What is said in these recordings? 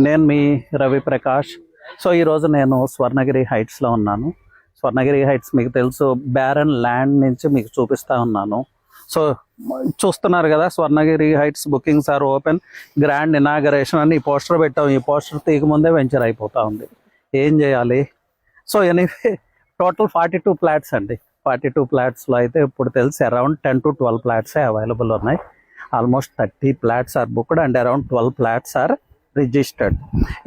నేను మీ రవి ప్రకాష్. సో ఈరోజు నేను స్వర్ణగిరి హైట్స్లో ఉన్నాను. స్వర్ణగిరి హైట్స్ మీకు తెలుసు, బ్యారన్ ల్యాండ్ నుంచి మీకు చూపిస్తా ఉన్నాను. సో చూస్తున్నారు కదా, Swarnagiri heights bookings are open, grand inauguration అని ఈ పోస్టర్ పెట్టాం. ఈ పోస్టర్ తీయకముందే వెంచర్ అయిపోతూ ఉంది. ఏం చేయాలి? సో ఎనీవే టోటల్ 42 ఫ్లాట్స్ అండి. 42 ఫ్లాట్స్లో అయితే ఇప్పుడు తెలిసి అరౌండ్ 10 to 12 ఫ్లాట్సే అవైలబుల్ ఉన్నాయి. Almost 30 flats are booked and around 12 flats are registered.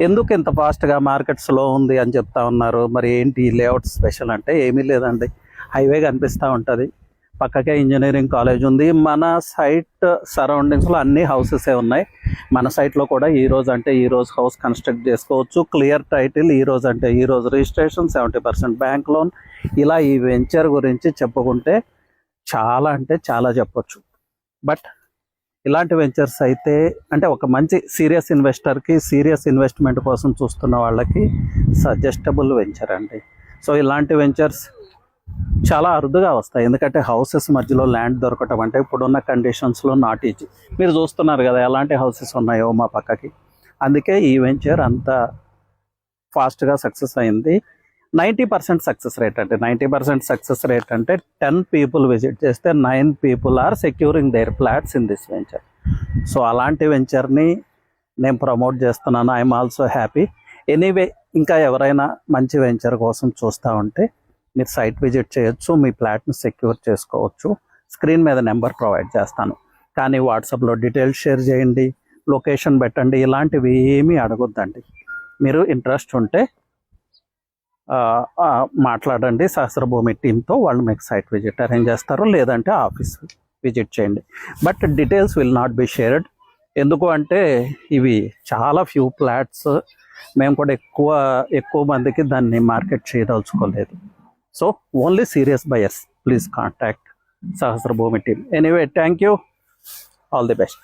ఎందుకు ఇంత ఫాస్ట్గా మార్కెట్ స్లో ఉంది అని చెప్తా ఉన్నారు? మరి ఏంటి లేఅవుట్ స్పెషల్ అంటే ఏమీ లేదండి. హైవే కనిపిస్తూ ఉంటుంది, పక్కకే ఇంజనీరింగ్ కాలేజ్ ఉంది. మన సైట్ సరౌండింగ్స్లో అన్ని హౌసెసే ఉన్నాయి. మన సైట్లో కూడా ఈరోజు అంటే ఈరోజు హౌస్ కన్స్ట్రక్ట్ చేసుకోవచ్చు. క్లియర్ టైటిల్, ఈరోజు అంటే ఈరోజు రిజిస్ట్రేషన్, 70% బ్యాంక్ లోన్. ఇలా ఈ వెంచర్ గురించి చెప్పుకుంటే చాలా అంటే చాలా చెప్పొచ్చు. బట్ ఇలాంటి వెంచర్స్ అయితే అంటే ఒక మంచి సీరియస్ ఇన్వెస్టర్కి, సీరియస్ ఇన్వెస్ట్మెంట్ కోసం చూస్తున్న వాళ్ళకి సజెస్టబుల్ వెంచర్ అండి. సో ఇలాంటి వెంచర్స్ చాలా అరుదుగా వస్తాయి, ఎందుకంటే హౌసెస్ మధ్యలో ల్యాండ్ దొరకటం అంటే ఇప్పుడున్న కండిషన్స్లో నాట్ ఈజీ. మీరు చూస్తున్నారు కదా ఎలాంటి హౌసెస్ ఉన్నాయో మా పక్కకి. అందుకే ఈ వెంచర్ అంత ఫాస్ట్గా సక్సెస్ అయింది. 90% సక్సెస్ రేట్ అంటే 90% సక్సెస్ రేట్ అంటే 10 people విజిట్ చేస్తే 9 people are securing their flats in this venture. So అలాంటి వెంచర్ని నేను ప్రమోట్ చేస్తున్నాను. I'm also happy. ఎనీవే ఇంకా ఎవరైనా మంచి వెంచర్ కోసం చూస్తూ ఉంటే మీరు సైట్ విజిట్ చేయొచ్చు, మీ ఫ్లాట్ని సెక్యూర్ చేసుకోవచ్చు. స్క్రీన్ మీద నెంబర్ ప్రొవైడ్ చేస్తాను, కానీ వాట్సాప్లో డీటెయిల్స్ షేర్ చేయండి, లొకేషన్ పెట్టండి, ఇలాంటివి ఏమీ అడగొద్దండి. మీరు ఇంట్రెస్ట్ ఉంటే మాట్లాడండి సహస్రభూమి టీంతో, వాళ్ళు మీకు సైట్ విజిట్ అరేంజ్ చేస్తారు, లేదంటే ఆఫీస్ విజిట్ చేయండి. But details will not be shared. ఎందుకు అంటే ఇవి చాలా ఫ్యూ ఫ్లాట్స్, మేము కూడా ఎక్కువ మందికి దాన్ని మార్కెట్ చేయదలుచుకోలేదు. So only serious buyers please contact Sahasrabhoomi team. Anyway thank you, all the best.